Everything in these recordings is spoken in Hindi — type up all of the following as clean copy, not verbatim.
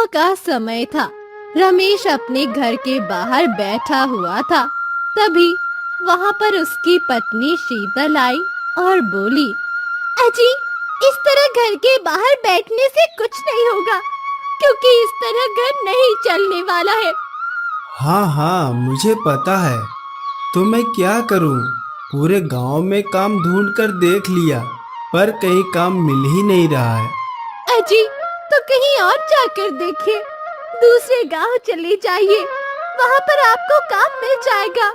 सुबह का समय था। रमेश अपने घर के बाहर बैठा हुआ था। तभी वहाँ पर उसकी पत्नी शीतल आई और बोली, अजी, इस तरह घर के बाहर बैठने से कुछ नहीं होगा, क्योंकि इस तरह घर नहीं चलने वाला है। हाँ हाँ, मुझे पता है। तो मैं क्या करूं? पूरे गांव में काम ढूंढ कर देख लिया, पर कहीं काम मिल ही नहीं रहा है। अजी, तो कहीं और जाकर देखिए, दूसरे गांव चले जाइए, वहाँ पर आपको काम मिल जाएगा।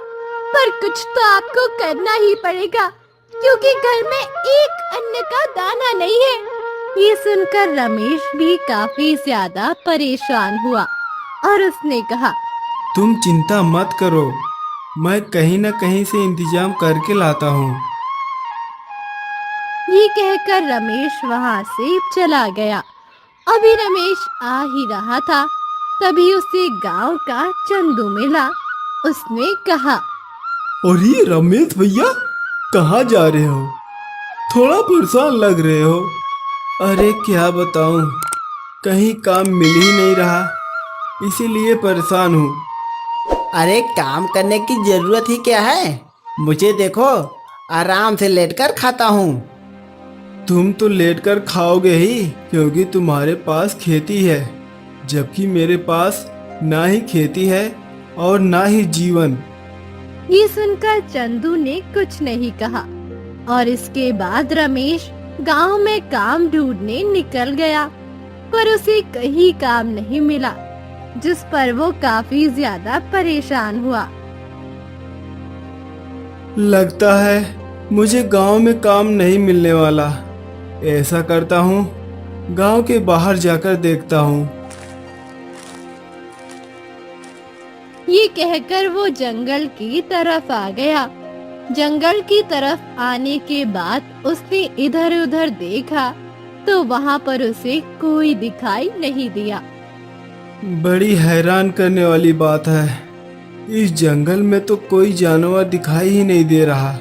पर कुछ तो आपको करना ही पड़ेगा, क्योंकि घर में एक अन्न का दाना नहीं है। ये सुनकर रमेश भी काफी ज्यादा परेशान हुआ और उसने कहा, तुम चिंता मत करो, मैं कहीं न कहीं से इंतजाम करके लाता हूँ। ये कहकर रमेश वहाँ से चला गया। अभी रमेश आ ही रहा था, तभी उसे गांव का चंदू मिला। उसने कहा, अरे रमेश भैया, कहाँ जा रहे हो? थोड़ा परेशान लग रहे हो। अरे क्या बताऊं, कहीं काम मिल ही नहीं रहा, इसीलिए परेशान हूँ। अरे काम करने की जरूरत ही क्या है? मुझे देखो, आराम से लेटकर खाता हूँ। तुम तो लेटकर खाओगे ही, क्योंकि तुम्हारे पास खेती है, जबकि मेरे पास ना ही खेती है और ना ही जीवन। ये सुनकर चंदू ने कुछ नहीं कहा और इसके बाद रमेश गांव में काम ढूंढने निकल गया, पर उसे कहीं काम नहीं मिला, जिस पर वो काफी ज्यादा परेशान हुआ। लगता है मुझे गांव में काम नहीं मिलने वाला। ऐसा करता हूँ, गांव के बाहर जाकर देखता हूँ। ये कहकर वो जंगल की तरफ आ गया। जंगल की तरफ आने के बाद उसने इधर उधर देखा तो वहाँ पर उसे कोई दिखाई नहीं दिया। बड़ी हैरान करने वाली बात है, इस जंगल में तो कोई जानवर दिखाई ही नहीं दे रहा।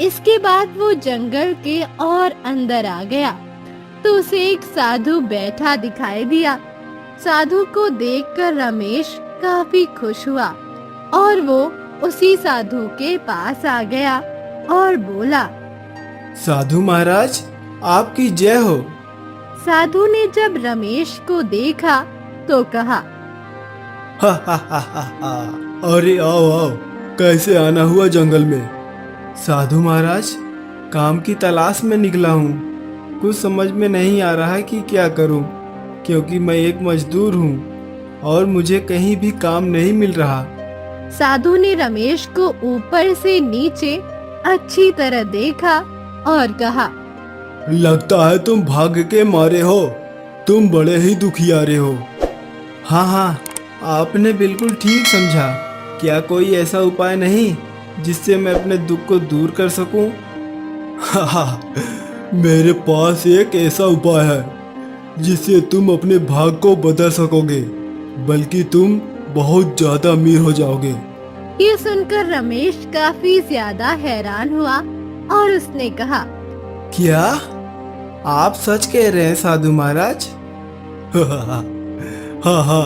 इसके बाद वो जंगल के और अंदर आ गया तो उसे एक साधु बैठा दिखाई दिया। साधु को देखकर रमेश काफी खुश हुआ और वो उसी साधु के पास आ गया और बोला, साधु महाराज, आपकी जय हो। साधु ने जब रमेश को देखा तो कहा, हा हा हा हा हा। अरे आओ आओ, कैसे आना हुआ जंगल में? साधु महाराज, काम की तलाश में निकला हूँ। कुछ समझ में नहीं आ रहा है कि क्या करूँ, क्योंकि मैं एक मजदूर हूँ और मुझे कहीं भी काम नहीं मिल रहा। साधु ने रमेश को ऊपर से नीचे अच्छी तरह देखा और कहा, लगता है तुम भाग्य के मारे हो, तुम बड़े ही दुखियारे हो। हाँ हाँ, आपने बिल्कुल ठीक समझा। क्या कोई ऐसा उपाय नहीं जिससे मैं अपने दुख को दूर कर सकूं? हाँ, मेरे पास एक ऐसा उपाय है जिससे तुम अपने भाग्य को बदल सकोगे, बल्कि तुम बहुत ज्यादा अमीर हो जाओगे। ये सुनकर रमेश काफी ज्यादा हैरान हुआ और उसने कहा, क्या आप सच कह रहे हैं साधु महाराज? हाँ हाँ,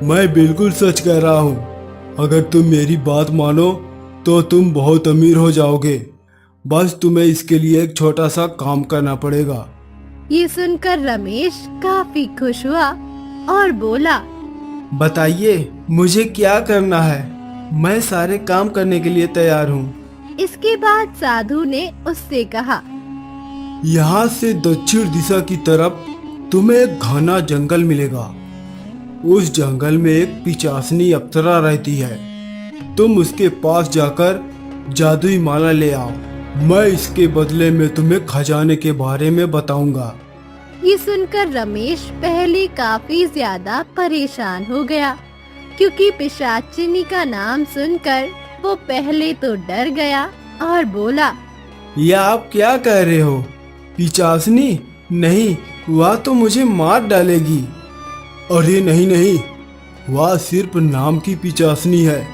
मैं बिल्कुल सच कह रहा हूँ। अगर तुम मेरी बात मानो तो तुम बहुत अमीर हो जाओगे। बस तुम्हें इसके लिए एक छोटा सा काम करना पड़ेगा। ये सुनकर रमेश काफी खुश हुआ और बोला, बताइए मुझे क्या करना है, मैं सारे काम करने के लिए तैयार हूँ। इसके बाद साधु ने उससे कहा, यहाँ से दक्षिण दिशा की तरफ तुम्हें एक घना जंगल मिलेगा। उस जंगल में एक पिचासनी अप्सरा रहती है। तुम उसके पास जाकर जादुई माला ले आओ। मैं इसके बदले में तुम्हें खजाने के बारे में बताऊंगा। ये सुनकर रमेश पहले काफी ज्यादा परेशान हो गया, क्योंकि पिशाचिनी का नाम सुनकर वो पहले तो डर गया और बोला, यह आप क्या कह रहे हो? पिचासनी? नहीं, वह तो मुझे मार डालेगी। अरे नहीं नहीं, वह सिर्फ नाम की पिचासनी है।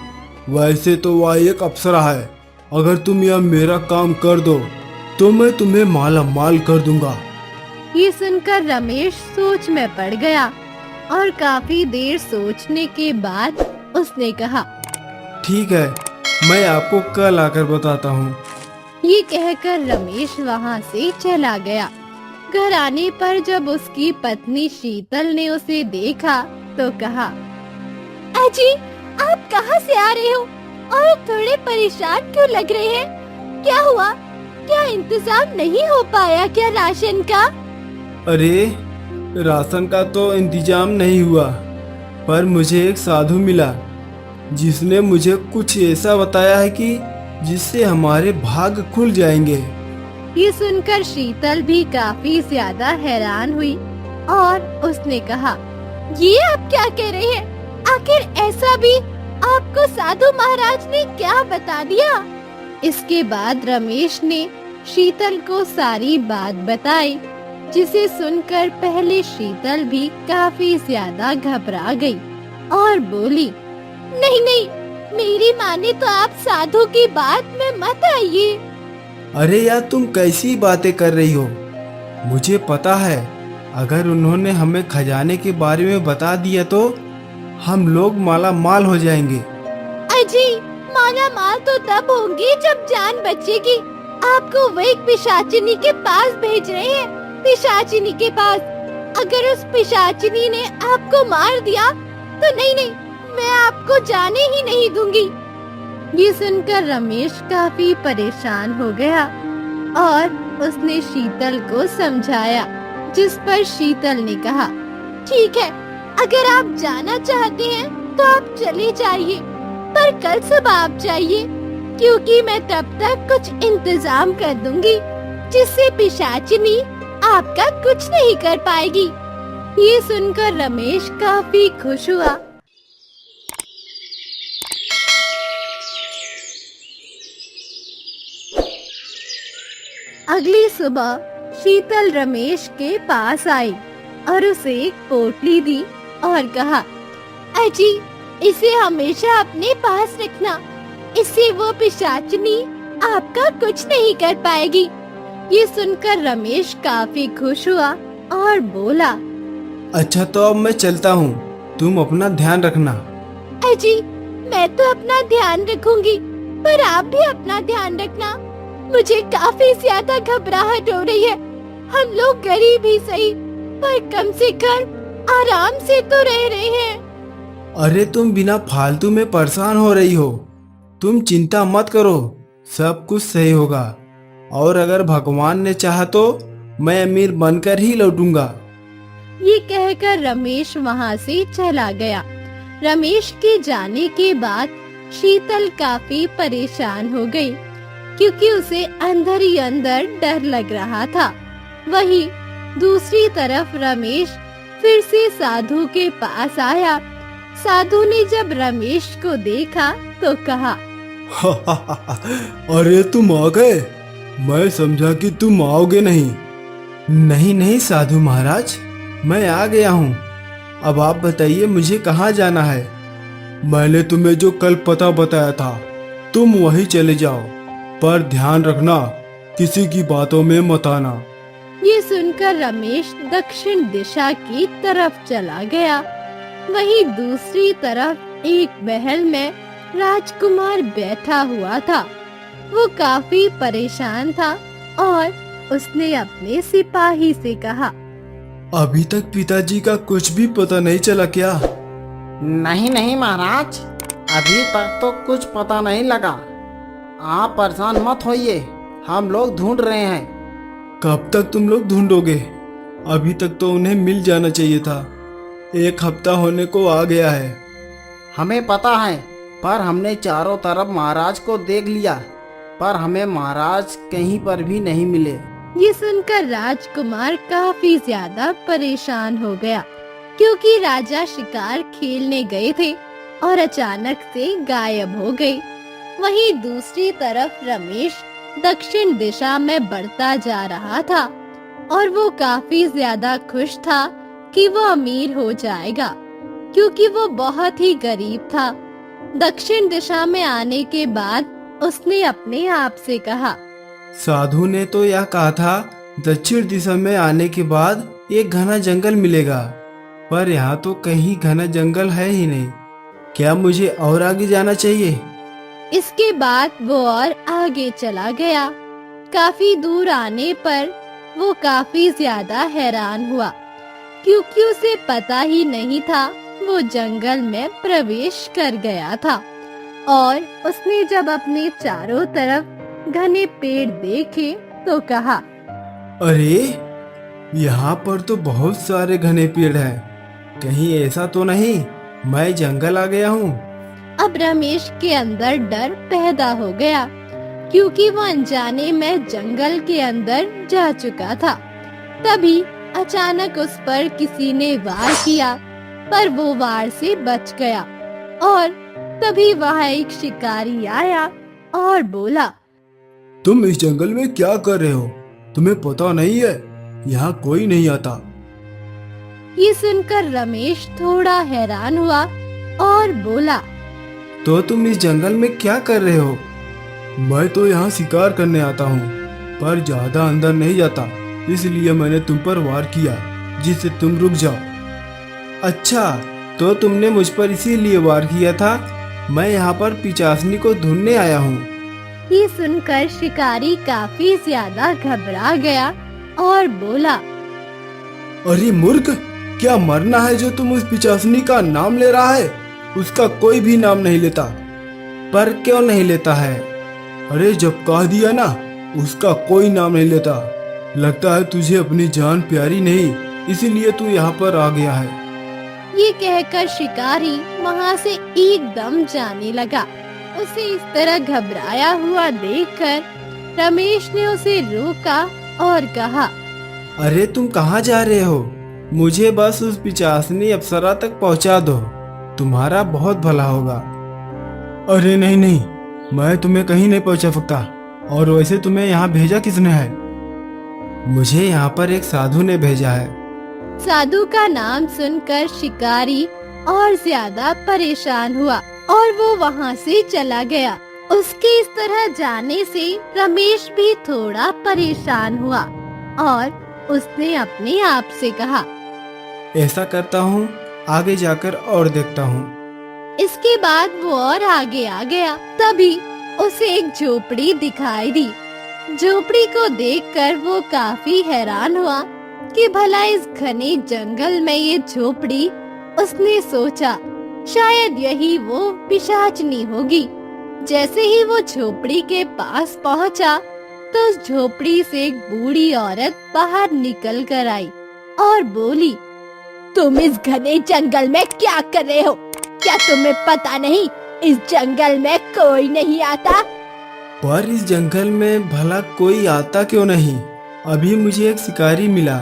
वैसे तो वह एक अप्सरा है। अगर तुम यह मेरा काम कर दो तो मैं तुम्हें माला माल कर दूंगा। ये सुनकर रमेश सोच में पड़ गया और काफी देर सोचने के बाद उसने कहा, ठीक है, मैं आपको कल आकर बताता हूँ। ये कहकर रमेश वहाँ से चला गया। घर आने पर जब उसकी पत्नी शीतल ने उसे देखा तो कहा, अजी आप कहाँ से आ रहे हो और थोड़े परेशान क्यों लग रहे हैं? क्या हुआ? क्या इंतजाम नहीं हो पाया क्या राशन का? अरे राशन का तो इंतजाम नहीं हुआ, पर मुझे एक साधु मिला जिसने मुझे कुछ ऐसा बताया है कि जिससे हमारे भाग खुल जाएंगे। ये सुनकर शीतल भी काफी ज्यादा हैरान हुई और उसने कहा, ये आप क्या कह रहे हैं? आखिर ऐसा भी आपको साधु महाराज ने क्या बता दिया? इसके बाद रमेश ने शीतल को सारी बात बताई, जिसे सुनकर पहले शीतल भी काफी ज्यादा घबरा गई और बोली, नहीं नहीं, मेरी माने तो आप साधु की बात में मत आइए। अरे यार, तुम कैसी बातें कर रही हो? मुझे पता है, अगर उन्होंने हमें खजाने के बारे में बता दिया तो हम लोग माला माल हो जाएंगे। अजी माला माल तो तब होंगे जब जान बचेगी। आपको वो एक पिशाचिनी के पास भेज रहे हैं, पिशाचिनी के पास। अगर उस पिशाचिनी ने आपको मार दिया तो नहीं नहीं, मैं आपको जाने ही नहीं दूंगी। ये सुनकर रमेश काफी परेशान हो गया और उसने शीतल को समझाया, जिस पर शीतल ने कहा, ठीक है, अगर आप जाना चाहते हैं तो आप चले जाइए, पर कल सुबह आप जाइए, क्योंकि मैं तब तक कुछ इंतजाम कर दूंगी जिससे पिशाचिनी आपका कुछ नहीं कर पाएगी। ये सुनकर रमेश काफी खुश हुआ। अगली सुबह शीतल रमेश के पास आई और उसे एक पोटली दी और कहा, अजी इसे हमेशा अपने पास रखना, इससे वो पिशाचिनी आपका कुछ नहीं कर पाएगी। ये सुनकर रमेश काफी खुश हुआ और बोला, अच्छा तो अब मैं चलता हूँ, तुम अपना ध्यान रखना। अजी मैं तो अपना ध्यान रखूंगी, पर आप भी अपना ध्यान रखना। मुझे काफी ज्यादा घबराहट हो रही है। हम लोग गरीब ही सही, पर कम से कम आराम से तो रह रहे हैं। अरे तुम बिना फालतू में परेशान हो रही हो, तुम चिंता मत करो, सब कुछ सही होगा। और अगर भगवान ने चाहा तो मैं अमीर बनकर ही लौटूंगा। ये कहकर रमेश वहाँ से चला गया। रमेश के जाने के बाद शीतल काफी परेशान हो गई, क्योंकि उसे अंदर ही अंदर डर लग रहा था। वहीं दूसरी तरफ रमेश फिर से साधु के पास आया। साधु ने जब रमेश को देखा तो कहा, अरे तुम आ गए, मैं समझा कि तुम आओगे नहीं। नहीं नहीं साधु महाराज, मैं आ गया हूँ। अब आप बताइए मुझे कहाँ जाना है? मैंने तुम्हें जो कल पता बताया था, तुम वहीं चले जाओ, पर ध्यान रखना किसी की बातों में मत आना। ये सुनकर रमेश दक्षिण दिशा की तरफ चला गया। वहीं दूसरी तरफ एक महल में राजकुमार बैठा हुआ था। वो काफी परेशान था और उसने अपने सिपाही से कहा, अभी तक पिताजी का कुछ भी पता नहीं चला क्या? नहीं नहीं महाराज, अभी तक तो कुछ पता नहीं लगा। आप परेशान मत होइए, हम लोग ढूंढ रहे हैं। कब तक तुम लोग ढूंढोगे? अभी तक तो उन्हें मिल जाना चाहिए था। 1 हफ्ता होने को आ गया है। हमें पता है, पर हमने चारों तरफ महाराज को देख लिया, पर हमें महाराज कहीं पर भी नहीं मिले। ये सुनकर राजकुमार काफी ज्यादा परेशान हो गया, क्योंकि राजा शिकार खेलने गए थे और अचानक से गायब हो गए। वहीं दूसरी तरफ रमेश दक्षिण दिशा में बढ़ता जा रहा था और वो काफी ज्यादा खुश था कि वो अमीर हो जाएगा, क्योंकि वो बहुत ही गरीब था। दक्षिण दिशा में आने के बाद उसने अपने आप से कहा, साधु ने तो यह कहा था दक्षिण दिशा में आने के बाद एक घना जंगल मिलेगा। पर यहाँ तो कहीं घना जंगल है ही नहीं। क्या मुझे और आगे जाना चाहिए? इसके बाद वो और आगे चला गया। काफी दूर आने पर वो काफी ज्यादा हैरान हुआ, क्योंकि उसे पता ही नहीं था वो जंगल में प्रवेश कर गया था। और उसने जब अपने चारों तरफ घने पेड़ देखे तो कहा, अरे यहाँ पर तो बहुत सारे घने पेड़ हैं। कहीं ऐसा तो नहीं मैं जंगल आ गया हूँ? अब रमेश के अंदर डर पैदा हो गया, क्योंकि वो अनजाने में जंगल के अंदर जा चुका था। तभी अचानक उस पर किसी ने वार किया, पर वो वार से बच गया। और तभी वहाँ एक शिकारी आया और बोला, तुम इस जंगल में क्या कर रहे हो? तुम्हें पता नहीं है यहाँ कोई नहीं आता? ये सुनकर रमेश थोड़ा हैरान हुआ और बोला, तो तुम इस जंगल में क्या कर रहे हो? मैं तो यहाँ शिकार करने आता हूँ, पर ज्यादा अंदर नहीं जाता, इसलिए मैंने तुम पर वार किया जिससे तुम रुक जाओ। अच्छा, तो तुमने मुझ पर इसीलिए वार किया था? मैं यहाँ पर पिचासनी को ढूंढने आया हूँ। ये सुनकर शिकारी काफी ज्यादा घबरा गया और बोला, अरे मूर्ख, क्या मरना है जो तुम उस पिचासनी का नाम ले रहा है? उसका कोई भी नाम नहीं लेता। पर क्यों नहीं लेता है? अरे जब कह दिया ना, उसका कोई नाम नहीं लेता। लगता है तुझे अपनी जान प्यारी नहीं, इसीलिए तू यहाँ पर आ गया है। ये कहकर शिकारी वहाँ से एकदम जाने लगा। उसे इस तरह घबराया हुआ देखकर रमेश ने उसे रोका और कहा, अरे तुम कहाँ जा रहे हो? मुझे बस उस पिचासनी अप्सरा तक पहुँचा दो, तुम्हारा बहुत भला होगा। अरे नहीं नहीं, मैं तुम्हें कहीं नहीं पहुँचा सकता। और वैसे तुम्हें यहाँ भेजा किसने है? मुझे यहाँ पर एक साधु ने भेजा है। साधु का नाम सुनकर शिकारी और ज्यादा परेशान हुआ और वो वहाँ से चला गया। उसके इस तरह जाने से रमेश भी थोड़ा परेशान हुआ और उसने अपने आप से कहा, ऐसा करता हूँ, आगे जाकर और देखता हूँ। इसके बाद वो और आगे आ गया। तभी उसे एक झोपड़ी दिखाई दी। झोपड़ी को देखकर वो काफी हैरान हुआ कि भला इस घने जंगल में ये झोपड़ी। उसने सोचा शायद यही वो पिशाचनी होगी। जैसे ही वो झोपड़ी के पास पहुंचा तो उस झोपड़ी से एक बूढ़ी औरत बाहर निकल कर आई और बोली, तुम इस घने जंगल में क्या कर रहे हो? क्या तुम्हें पता नहीं इस जंगल में कोई नहीं आता? पर इस जंगल में भला कोई आता क्यों नहीं? अभी मुझे एक शिकारी मिला,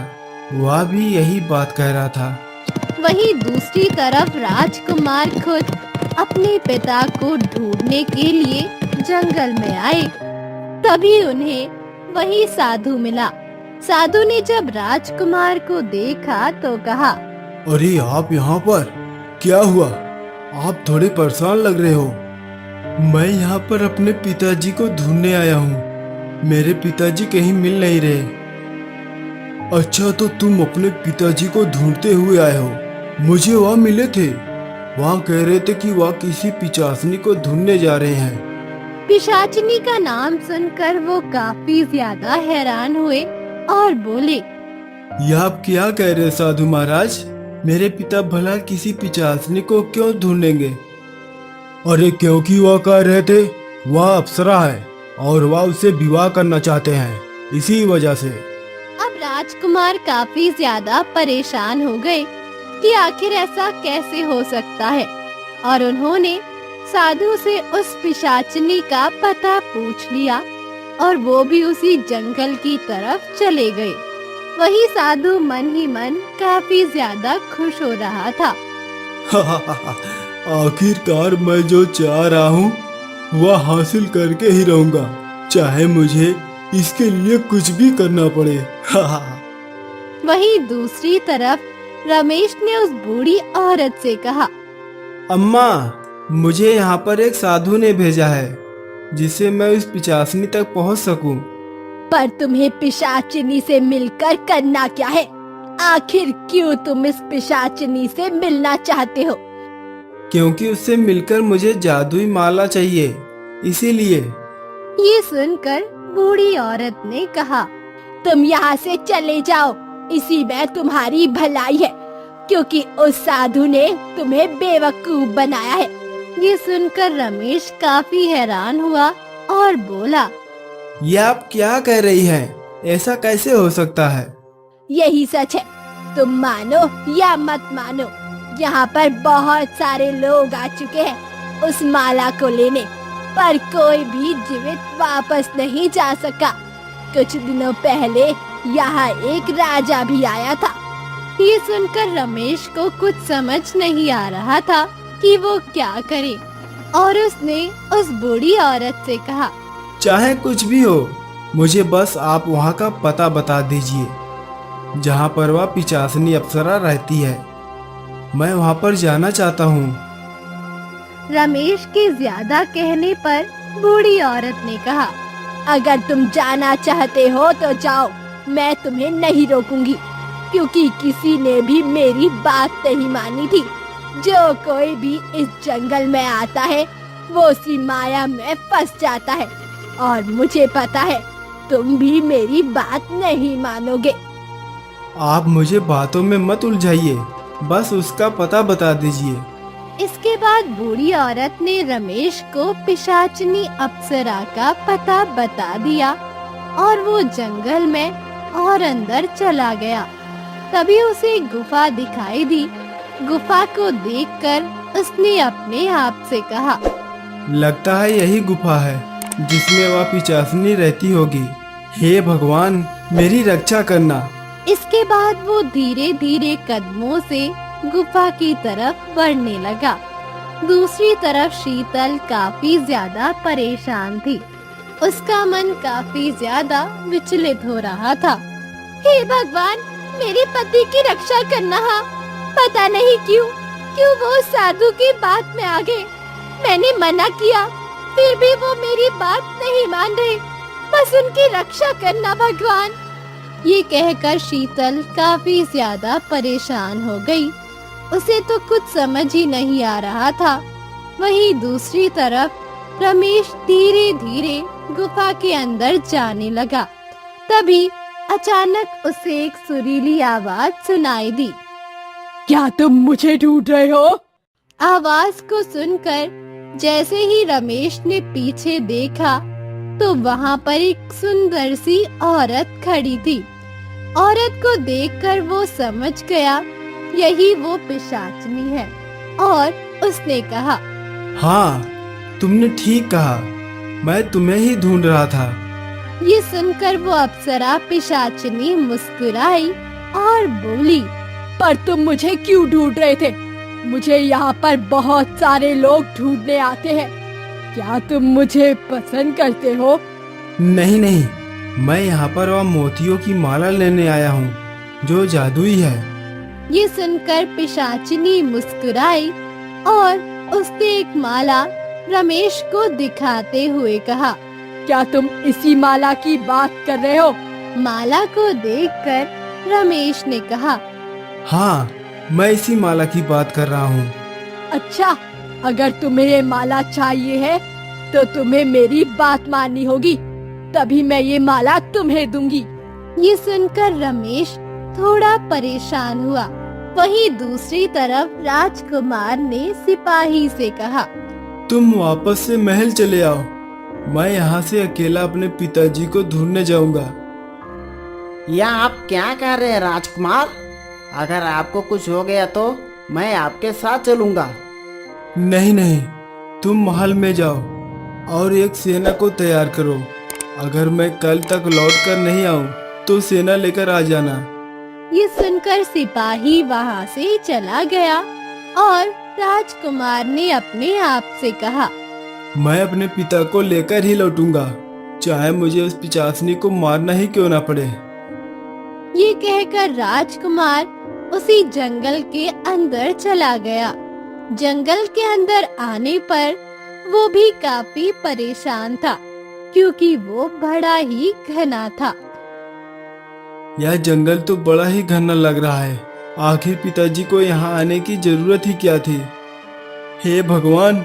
वह भी यही बात कह रहा था। वहीं दूसरी तरफ राजकुमार खुद अपने पिता को ढूंढने के लिए जंगल में आए। तभी उन्हें वही साधु मिला। साधु ने जब राजकुमार को देखा तो कहा, अरे आप यहाँ पर? क्या हुआ? आप थोड़े परेशान लग रहे हो। मैं यहाँ पर अपने पिताजी को ढूंढने आया हूँ। मेरे पिताजी कहीं मिल नहीं रहे। अच्छा, तो तुम अपने पिताजी को ढूंढते हुए आए हो? मुझे वहाँ मिले थे, वहाँ कह रहे थे कि वह किसी पिचासनी को ढूंढने जा रहे हैं। पिशाचनी का नाम सुनकर वो काफी ज्यादा हैरान हुए और बोले, यह आप क्या कह रहे साधु महाराज? मेरे पिता भला किसी पिचासनी को क्यों ढूंढेंगे? अरे क्योंकि वह कह रहे थे वह अप्सरा है और वह उससे विवाह करना चाहते हैं, इसी वजह से। अब राजकुमार काफी ज्यादा परेशान हो गए कि आखिर ऐसा कैसे हो सकता है। और उन्होंने साधु से उस पिशाचनी का पता पूछ लिया और वो भी उसी जंगल की तरफ चले गए। वही साधु मन ही मन काफी ज्यादा खुश हो रहा था। आखिरकार मैं जो चाह रहा हूँ वह हासिल करके ही रहूंगा, चाहे मुझे इसके लिए कुछ भी करना पड़े। वहीं दूसरी तरफ रमेश ने उस बूढ़ी औरत से कहा, अम्मा, मुझे यहाँ पर एक साधु ने भेजा है जिससे मैं उस पिचासनी तक पहुँच सकूं। पर तुम्हें पिशाचिनी से मिलकर करना क्या है? आखिर क्यों तुम इस पिशाचिनी से मिलना चाहते हो? क्योंकि उससे मिलकर मुझे जादुई माला चाहिए, इसीलिए। ये सुनकर बूढ़ी औरत ने कहा, तुम यहाँ से चले जाओ, इसी में तुम्हारी भलाई है, क्योंकि उस साधु ने तुम्हें बेवकूफ बनाया है। ये सुनकर रमेश काफी हैरान हुआ और बोला, ये आप क्या कह रही हैं? ऐसा कैसे हो सकता है? यही सच है, तुम मानो या मत मानो, यहाँ पर बहुत सारे लोग आ चुके हैं उस माला को लेने, पर कोई भी जीवित वापस नहीं जा सका। कुछ दिनों पहले यहाँ एक राजा भी आया था। ये सुनकर रमेश को कुछ समझ नहीं आ रहा था कि वो क्या करे, और उसने उस बूढ़ी औरत से कहा, चाहे कुछ भी हो, मुझे बस आप वहाँ का पता बता दीजिए, जहाँ पर वह पिशाचनी अप्सरा रहती है। मैं वहाँ पर जाना चाहता हूँ। रमेश के ज्यादा कहने पर बूढ़ी औरत ने कहा, अगर तुम जाना चाहते हो तो जाओ, मैं तुम्हें नहीं रोकूंगी, क्योंकि किसी ने भी मेरी बात नहीं मानी थी। जो कोई भी इस जंगल में आता है वो उसी माया में फंस जाता है, और मुझे पता है तुम भी मेरी बात नहीं मानोगे। आप मुझे बातों में मत उलझाइए, बस उसका पता बता दीजिए। इसके बाद बूढ़ी औरत ने रमेश को पिशाचनी अप्सरा का पता बता दिया, और वो जंगल में और अंदर चला गया। तभी उसे गुफा दिखाई दी। गुफा को देखकर उसने अपने आप से कहा, लगता है यही गुफा है जिसमें वह पिशाचनी रहती होगी। हे भगवान, मेरी रक्षा करना। इसके बाद वो धीरे धीरे कदमों से गुफा की तरफ बढ़ने लगा। दूसरी तरफ शीतल काफी ज्यादा परेशान थी। उसका मन काफी ज्यादा विचलित हो रहा था। हे भगवान, मेरे पति की रक्षा करना। पता नहीं क्यों वो साधु की बात में आ गए। मैंने मना किया, फिर भी वो मेरी बात नहीं मान रहे। बस उनकी रक्षा करना भगवान। ये कहकर शीतल काफी ज्यादा परेशान हो गई। उसे तो कुछ समझ ही नहीं आ रहा था। वहीं दूसरी तरफ रमेश धीरे धीरे गुफा के अंदर जाने लगा। तभी अचानक उसे एक सुरीली आवाज सुनाई दी। क्या तुम मुझे ढूंढ रहे हो? आवाज को सुनकर जैसे ही रमेश ने पीछे देखा तो वहाँ पर एक सुंदर सी औरत खड़ी थी। औरत को देखकर वो समझ गया यही वो पिशाचनी है, और उसने कहा, हाँ, तुमने ठीक कहा, मैं तुम्हें ही ढूंढ रहा था। ये सुनकर वो अप्सरा पिशाचनी मुस्कुराई और बोली, पर तुम मुझे क्यों ढूंढ रहे थे? मुझे यहाँ पर बहुत सारे लोग ढूंढने आते हैं। क्या तुम मुझे पसंद करते हो? नहीं नहीं, मैं यहाँ पर वह मोतियों की माला लेने आया हूँ जो जादुई है। ये सुनकर पिशाचिनी मुस्कुराई और उसने एक माला रमेश को दिखाते हुए कहा, क्या तुम इसी माला की बात कर रहे हो? माला को देखकर रमेश ने कहा, हाँ, मैं इसी माला की बात कर रहा हूँ। अच्छा, अगर तुम्हें ये माला चाहिए है तो तुम्हें मेरी बात माननी होगी, तभी मैं ये माला तुम्हें दूंगी। ये सुनकर रमेश थोड़ा परेशान हुआ। वहीं दूसरी तरफ राजकुमार ने सिपाही से कहा, तुम वापस से महल चले आओ, मैं यहाँ से अकेला अपने पिताजी को ढूंढने जाऊंगा। या आप क्या कह रहे हैं राजकुमार? अगर आपको कुछ हो गया तो मैं आपके साथ चलूंगा। नहीं नहीं, तुम महल में जाओ और एक सेना को तैयार करो। अगर मैं कल तक लौट कर नहीं आऊँ तो सेना लेकर आ जाना। ये सुनकर सिपाही वहाँ से चला गया और राजकुमार ने अपने आप से कहा, मैं अपने पिता को लेकर ही लौटूंगा, चाहे मुझे उस पिशाचनी को मारना ही क्यों ना पड़े। ये कहकर राजकुमार उसी जंगल के अंदर चला गया। जंगल के अंदर आने पर वो भी काफी परेशान था, क्योंकि वो बड़ा ही घना था। यह जंगल तो बड़ा ही घना लग रहा है। आखिर पिताजी को यहाँ आने की जरूरत ही क्या थी। हे भगवान,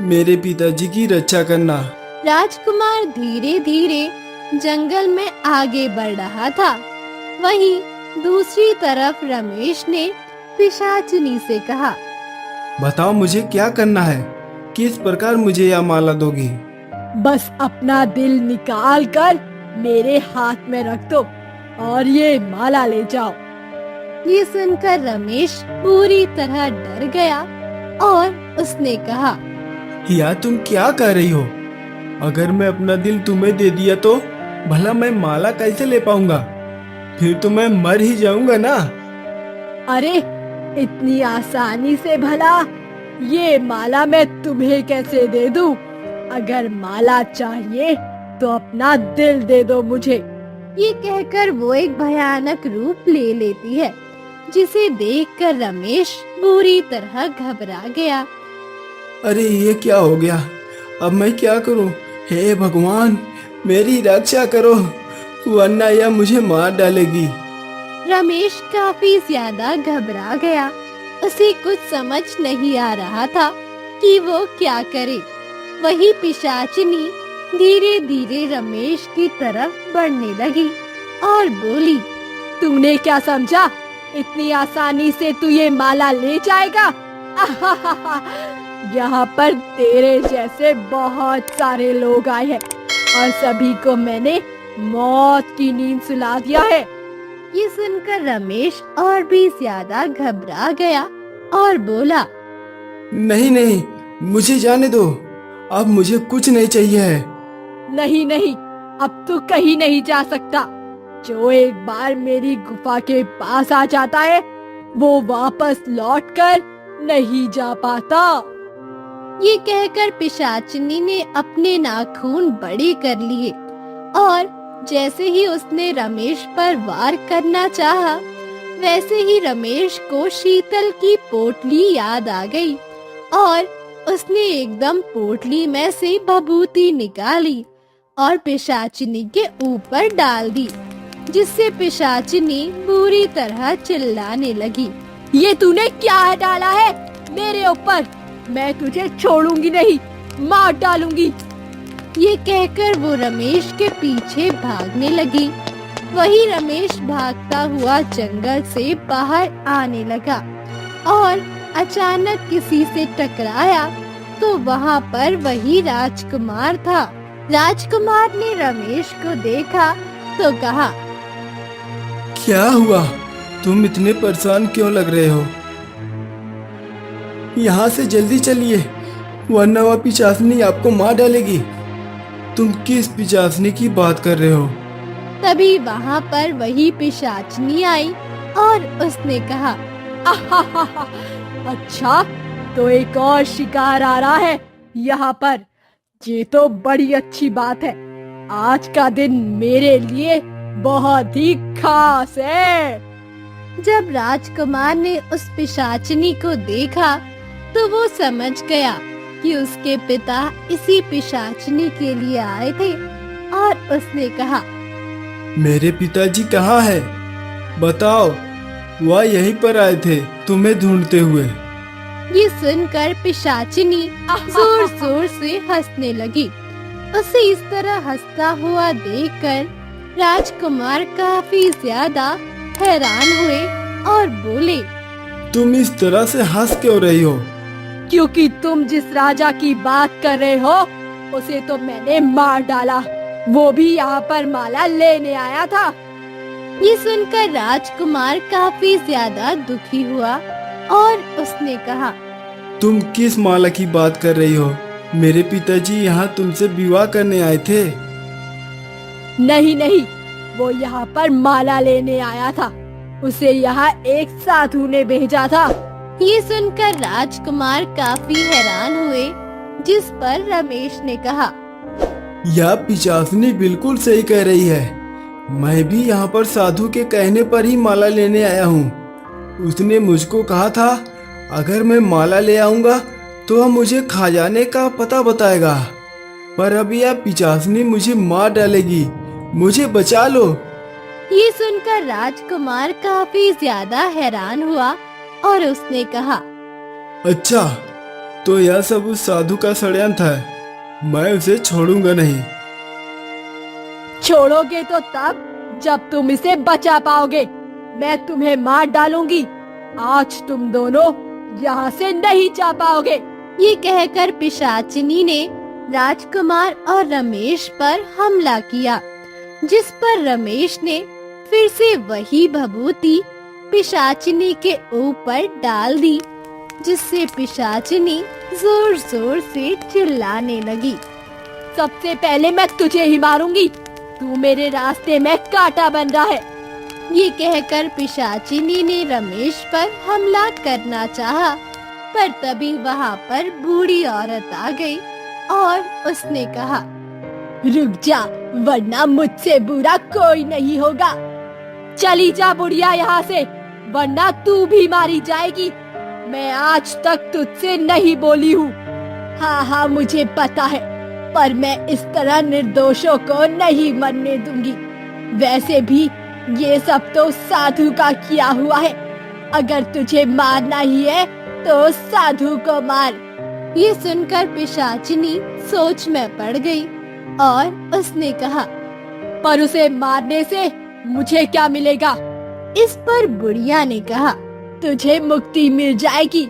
मेरे पिताजी की रक्षा करना। राजकुमार धीरे धीरे जंगल में आगे बढ़ रहा था। वहीं दूसरी तरफ रमेश ने पिशाचिनी से कहा, बताओ मुझे क्या करना है, किस प्रकार मुझे यह माला दोगी। बस अपना दिल निकाल कर मेरे हाथ में रख दो और ये माला ले जाओ। ये सुनकर रमेश पूरी तरह डर गया और उसने कहा, या तुम क्या कह रही हो। अगर मैं अपना दिल तुम्हें दे दिया तो भला मैं माला कैसे ले पाऊंगा। फिर तो मैं मर ही जाऊंगा ना। अरे इतनी आसानी से भला ये माला मैं तुम्हें कैसे दे दूं? अगर माला चाहिए तो अपना दिल दे दो मुझे। ये कहकर वो एक भयानक रूप ले लेती है, जिसे देखकर रमेश बुरी तरह घबरा गया। अरे ये क्या हो गया, अब मैं क्या करूं। हे भगवान, मेरी रक्षा करो, वरना यह मुझे मार डालेगी। रमेश काफी ज्यादा घबरा गया। उसे कुछ समझ नहीं आ रहा था कि वो क्या करे। वही पिशाचिनी धीरे धीरे रमेश की तरफ बढ़ने लगी और बोली, तूने क्या समझा? इतनी आसानी से तू ये माला ले जाएगा? यहाँ पर तेरे जैसे बहुत सारे लोग आए हैं और सभी को मैंने मौत की नींद सुला दिया है। ये सुनकर रमेश और भी ज्यादा घबरा गया और बोला, नहीं नहीं, मुझे जाने दो, अब मुझे कुछ नहीं चाहिए है। नहीं नहीं, अब तू कहीं नहीं जा सकता। जो एक बार मेरी गुफा के पास आ जाता है वो वापस लौटकर नहीं जा पाता। ये कहकर पिशाचिनी ने अपने नाखून बड़े कर लिए और जैसे ही उसने रमेश पर वार करना चाहा, वैसे ही रमेश को शीतल की पोटली याद आ गई और उसने एकदम पोटली में से भभूति निकाली और पिशाचिनी के ऊपर डाल दी, जिससे पिशाचिनी बुरी तरह चिल्लाने लगी। ये तूने क्या डाला है मेरे ऊपर? मैं तुझे छोड़ूंगी नहीं, मार डालूंगी। ये कहकर वो रमेश के पीछे भागने लगी। वही रमेश भागता हुआ जंगल से बाहर आने लगा और अचानक किसी से टकराया तो वहाँ पर वही राजकुमार था। राजकुमार ने रमेश को देखा तो कहा, क्या हुआ, तुम इतने परेशान क्यों लग रहे हो। यहाँ से जल्दी चलिए, वरना वह पिशाचनी आपको मार डालेगी। तुम किस पिशाचनी की बात कर रहे हो। तभी वहाँ पर वही पिशाचनी आई और उसने कहा, अच्छा, तो एक और शिकार आ रहा है यहाँ पर। ये तो बड़ी अच्छी बात है। आज का दिन मेरे लिए बहुत ही खास है। जब राजकुमार ने उस पिशाचिनी को देखा तो वो समझ गया कि उसके पिता इसी पिशाचिनी के लिए आए थे और उसने कहा, मेरे पिताजी कहाँ है, बताओ। वह यहीं पर आए थे तुम्हें ढूंढते हुए। ये सुनकर पिशाचिनी जोर जोर से हंसने लगी। उसे इस तरह हंसता हुआ देखकर राजकुमार काफी ज्यादा हैरान हुए और बोले, तुम इस तरह से हंस क्यों रही हो। क्योंकि तुम जिस राजा की बात कर रहे हो उसे तो मैंने मार डाला। वो भी यहाँ पर माला लेने आया था। ये सुनकर राजकुमार काफी ज्यादा दुखी हुआ और उसने कहा, तुम किस माला की बात कर रही हो। मेरे पिताजी यहाँ तुमसे विवाह करने आए थे। नहीं नहीं, वो यहाँ पर माला लेने आया था। उसे यहाँ एक साधु ने भेजा था। ये सुनकर राजकुमार काफी हैरान हुए, जिस पर रमेश ने कहा, यह पिशाचनी बिल्कुल सही कह रही है। मैं भी यहाँ पर साधु के कहने पर ही माला लेने आया हूँ। उसने मुझको कहा था अगर मैं माला ले आऊंगा तो वह मुझे खजाने का पता बताएगा, पर अब यह पिशाचनी मुझे मार डालेगी। मुझे बचा लो। ये सुनकर राजकुमार काफी ज्यादा हैरान हुआ और उसने कहा, अच्छा, तो यह सब उस साधु का षड्यंत्र है। मैं उसे छोड़ूंगा नहीं। छोड़ोगे तो तब जब तुम इसे बचा पाओगे। मैं तुम्हें मार डालूंगी। आज तुम दोनों यहाँ से नहीं जा पाओगे। ये कहकर पिशाचिनी ने राजकुमार और रमेश पर हमला किया, जिस पर रमेश ने फिर से वही भभूति पिशाचिनी के ऊपर डाल दी, जिससे पिशाचिनी जोर जोर से चिल्लाने लगी। सबसे पहले मैं तुझे ही मारूंगी। तू मेरे रास्ते में कांटा बन रहा है। ये कहकर पिशाचिनी ने रमेश पर हमला करना चाहा, पर तभी वहाँ पर बूढ़ी औरत आ गई और उसने कहा, रुक जा, वरना मुझसे बुरा कोई नहीं होगा। चली जा बुढ़िया यहाँ से, वरना तू भी मारी जाएगी। मैं आज तक तुझसे नहीं बोली हूँ। हाँ, मुझे पता है, पर मैं इस तरह निर्दोषों को नहीं मरने दूंगी। वैसे भी ये सब तो साधु का किया हुआ है। अगर तुझे मारना ही है तो साधु को मार। ये सुनकर पिशाचिनी सोच में पड़ गई और उसने कहा, पर उसे मारने से मुझे क्या मिलेगा? इस पर बुढ़िया ने कहा, तुझे मुक्ति मिल जाएगी।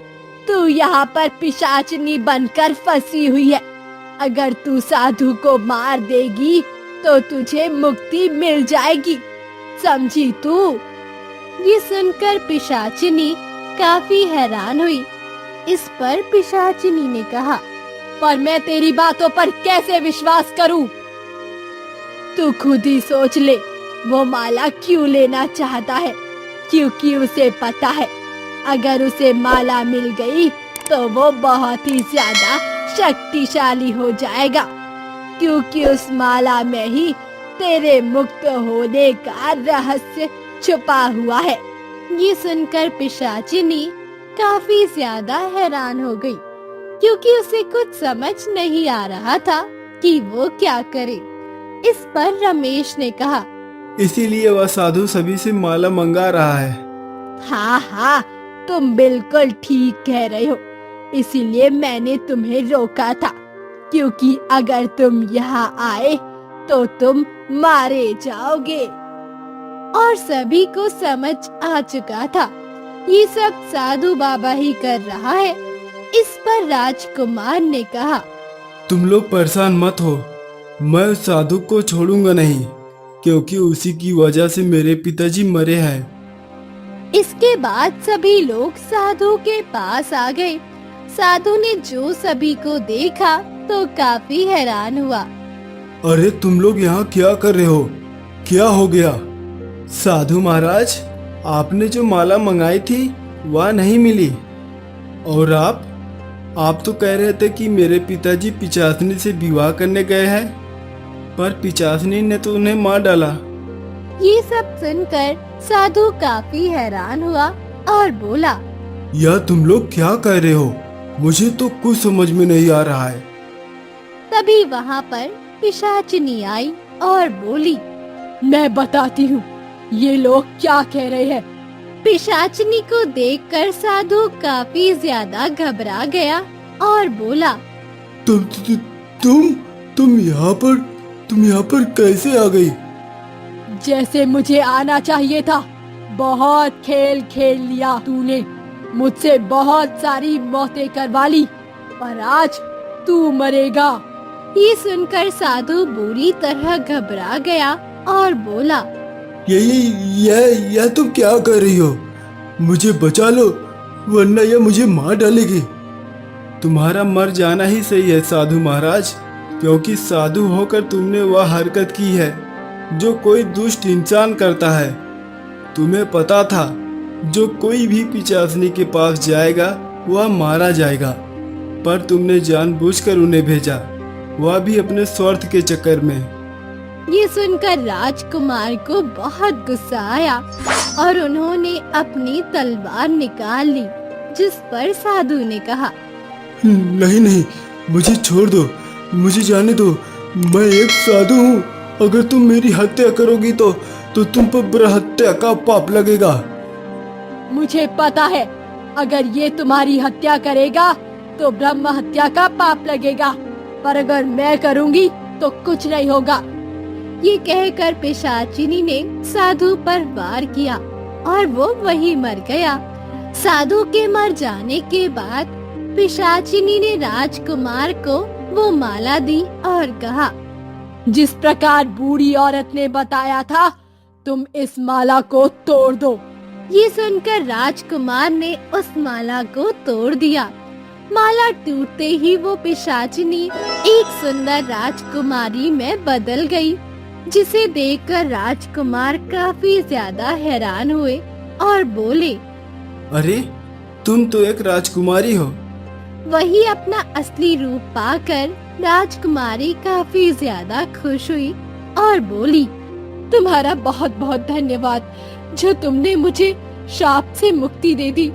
तू यहाँ पर पिशाचिनी बनकर फंसी हुई है। अगर तू साधु को मार देगी तो तुझे मुक्ति मिल जाएगी, समझी तू? ये सुनकर पिशाचिनी काफी हैरान हुई। इस पर पिशाचिनी ने कहा, पर मैं तेरी बातों पर कैसे विश्वास करूं? तू खुद ही सोच ले, वो माला क्यों लेना चाहता है? क्योंकि उसे पता है अगर उसे माला मिल गई तो वो बहुत ही ज्यादा शक्तिशाली हो जाएगा, क्योंकि उस माला में ही तेरे मुक्त होने का रहस्य छुपा हुआ है। ये सुनकर पिशाचिनी काफी ज्यादा हैरान हो गई, क्योंकि उसे कुछ समझ नहीं आ रहा था कि वो क्या करे। इस पर रमेश ने कहा, इसीलिए वह साधु सभी से माला मंगा रहा है। हाँ, तुम बिल्कुल ठीक कह रहे हो। इसीलिए मैंने तुम्हें रोका था, क्योंकि अगर तुम यहाँ आए तो तुम मारे जाओगे। और सभी को समझ आ चुका था ये सब साधु बाबा ही कर रहा है। इस पर राजकुमार ने कहा, तुम लोग परेशान मत हो, मैं उस साधु को छोड़ूंगा नहीं, क्योंकि उसी की वजह से मेरे पिताजी मरे हैं। इसके बाद सभी लोग साधु के पास आ गए। साधु ने जो सभी को देखा तो काफी हैरान हुआ। अरे तुम लोग यहाँ क्या कर रहे हो? क्या हो गया? साधु महाराज, आपने जो माला मंगाई थी वह नहीं मिली। और आप तो कह रहे थे कि मेरे पिताजी पिचासनी से विवाह करने गए हैं, पर पिचासनी ने तो उन्हें मार डाला। ये सब सुनकर साधु काफी हैरान हुआ और बोला, यह तुम लोग क्या कह रहे हो? मुझे तो कुछ समझ में नहीं आ रहा है। तभी वहाँ पर पिशाचिनी आई और बोली, मैं बताती हूँ ये लोग क्या कह रहे हैं। पिशाचिनी को देखकर साधु काफी ज्यादा घबरा गया और बोला, तुम यहाँ पर कैसे आ गई? जैसे मुझे आना चाहिए था। बहुत खेल खेल लिया तूने, मुझसे बहुत सारी मौतें करवा ली, पर आज तू मरेगा। ये सुनकर साधु बुरी तरह घबरा गया और बोला, यह तुम क्या कर रही हो? मुझे बचा लो, वरना यह मुझे मार डालेगी। तुम्हारा मर जाना ही सही है साधु महाराज, क्योंकि साधु होकर तुमने वह हरकत की है जो कोई दुष्ट इंसान करता है। तुम्हें पता था जो कोई भी पिचासनी के पास जाएगा वह मारा जाएगा, पर तुमने जानबूझकर उन्हें भेजा, वह भी अपने स्वार्थ के चक्कर में। ये सुनकर राजकुमार को बहुत गुस्सा आया और उन्होंने अपनी तलवार निकाल ली, जिस पर साधु ने कहा, नहीं, मुझे छोड़ दो, मुझे जाने दो। मैं एक साधु हूँ। अगर तुम मेरी हत्या करोगी तो तो तुम पर ब्रहत्या का पाप लगेगा। मुझे पता है, अगर ये तुम्हारी हत्या करेगा तो ब्रह्म हत्या का पाप लगेगा, पर अगर मैं करूंगी तो कुछ नहीं होगा। ये कहकर पिशाचिनी ने साधु पर वार किया और वो वहीं मर गया। साधु के मर जाने के बाद पिशाचिनी ने राजकुमार को वो माला दी और कहा, जिस प्रकार बूढ़ी औरत ने बताया था, तुम इस माला को तोड़ दो। ये सुनकर राजकुमार ने उस माला को तोड़ दिया। माला टूटते ही वो पिशाचिनी एक सुंदर राजकुमारी में बदल गई, जिसे देखकर राजकुमार काफी ज्यादा हैरान हुए और बोले, अरे तुम तो एक राजकुमारी हो। वही अपना असली रूप पाकर राजकुमारी काफी ज्यादा खुश हुई और बोली, तुम्हारा बहुत बहुत धन्यवाद जो तुमने मुझे शाप से मुक्ति दे दी।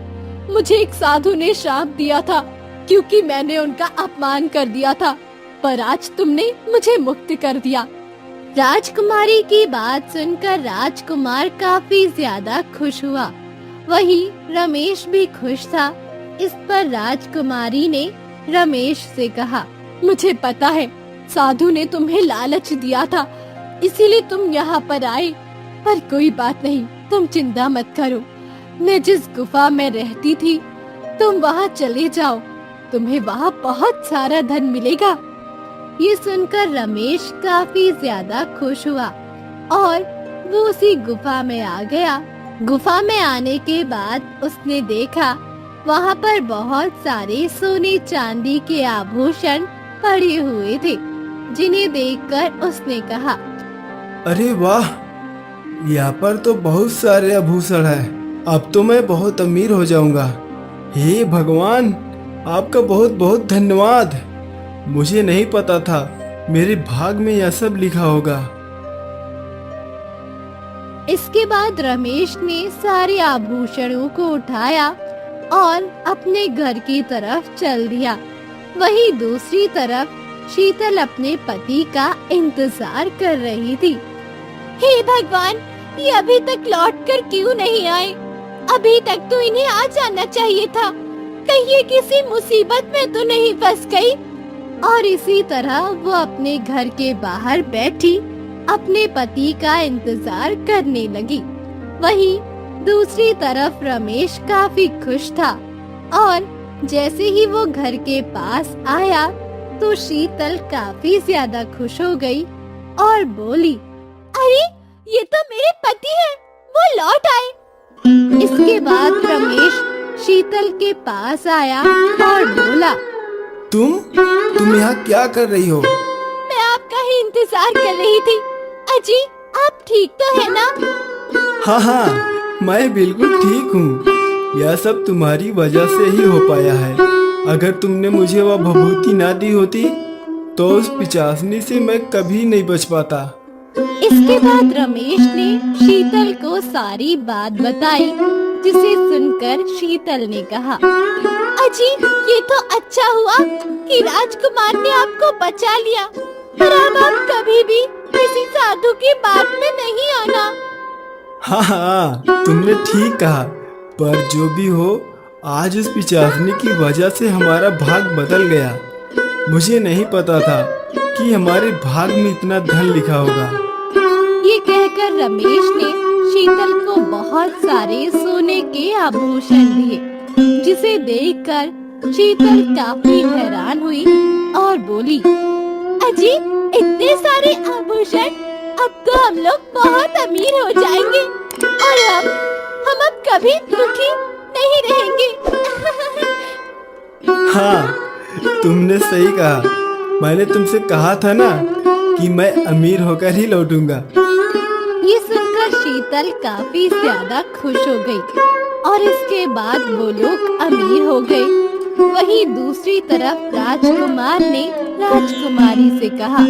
मुझे एक साधु ने शाप दिया था क्योंकि मैंने उनका अपमान कर दिया था, पर आज तुमने मुझे मुक्त कर दिया। राजकुमारी की बात सुनकर राजकुमार काफी ज्यादा खुश हुआ। वहीं रमेश भी खुश था। इस पर राजकुमारी ने रमेश से कहा, मुझे पता है साधु ने तुम्हें लालच दिया था, इसीलिए तुम यहाँ पर आए, पर कोई बात नहीं, तुम चिंता मत करो। मैं जिस गुफा में रहती थी, तुम वहाँ चले जाओ, तुम्हें वहाँ बहुत सारा धन मिलेगा। ये सुनकर रमेश काफी ज्यादा खुश हुआ और वो उसी गुफा में आ गया। गुफा में आने के बाद उसने देखा वहाँ पर बहुत सारे सोने चांदी के आभूषण पड़े हुए थे, जिन्हें देखकर उसने कहा, अरे वाह, यहाँ पर तो बहुत सारे आभूषण हैं। अब तो मैं बहुत अमीर हो जाऊंगा। हे भगवान, आपका बहुत बहुत धन्यवाद। मुझे नहीं पता था मेरे भाग में यह सब लिखा होगा। इसके बाद रमेश ने सारे आभूषणों को उठाया और अपने घर की तरफ चल दिया। वहीं दूसरी तरफ शीतल अपने पति का इंतजार कर रही थी। हे भगवान, ये अभी तक लौटकर क्यों नहीं आए? अभी तक तो इन्हें आ जाना चाहिए था। कहीं ये किसी मुसीबत में तो नहीं फंस गई? और इसी तरह वो अपने घर के बाहर बैठी अपने पति का इंतजार करने लगी। वहीं दूसरी तरफ रमेश काफी खुश था और जैसे ही वो घर के पास आया तो शीतल काफी ज्यादा खुश हो गई और बोली, अरे ये तो मेरे पति हैं, वो लौट आए। इसके बाद रमेश शीतल के पास आया और बोला, तुम यहाँ क्या कर रही हो? मैं आपका ही इंतजार कर रही थी। अजी, आप ठीक तो है ना? हाँ, मैं बिल्कुल ठीक हूँ। यह सब तुम्हारी वजह से ही हो पाया है। अगर तुमने मुझे वह भभूति ना दी होती तो उस पिचासनी से मैं कभी नहीं बच पाता। इसके बाद रमेश ने शीतल को सारी बात बताई, जिसे सुनकर शीतल ने कहा, अजी, ये तो अच्छा हुआ कि राजकुमार ने आपको बचा लिया, पर अब आप कभी भी किसी साधु की बात में नहीं आना। हाँ, तुमने ठीक कहा, पर जो भी हो, आज उस पिचासनी की वजह से हमारा भाग बदल गया। मुझे नहीं पता था कि हमारे भाग में इतना धन लिखा होगा। ये कहकर रमेश ने शीतल को बहुत सारे सोने के आभूषण दिए, जिसे देखकर शीतल काफी हैरान हुई और बोली, अजी, इतने सारे आभूषण, अब तो हम लोग बहुत अमीर हो जाएंगे और हम अब कभी दुखी नहीं रहेंगे। हाँ, तुमने सही कहा। मैंने तुमसे कहा था ना कि मैं अमीर होकर ही लौटूंगा। ये सुनकर शीतल काफी ज्यादा खुश हो गई और इसके बाद वो लोग अमीर हो गए। वहीं दूसरी तरफ राजकुमार ने राजकुमारी से कहा,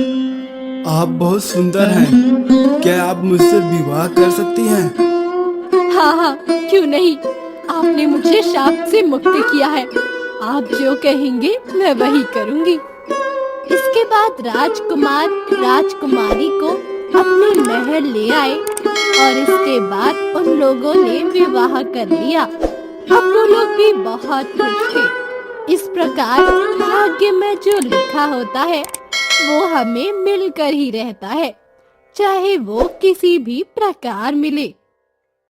आप बहुत सुंदर हैं। क्या आप मुझसे विवाह कर सकती हैं? हाँ हाँ, क्यों नहीं। आपने मुझे शाप से मुक्त किया है। आप जो कहेंगे मैं वही करूँगी। इसके बाद राजकुमार राजकुमारी को अपने महल ले आए और इसके बाद उन लोगों ने विवाह कर लिया। अब वो लोग भी बहुत खुश थे। इस प्रकार भाग्य में जो लिखा होता है वो हमें मिलकर ही रहता है, चाहे वो किसी भी प्रकार मिले।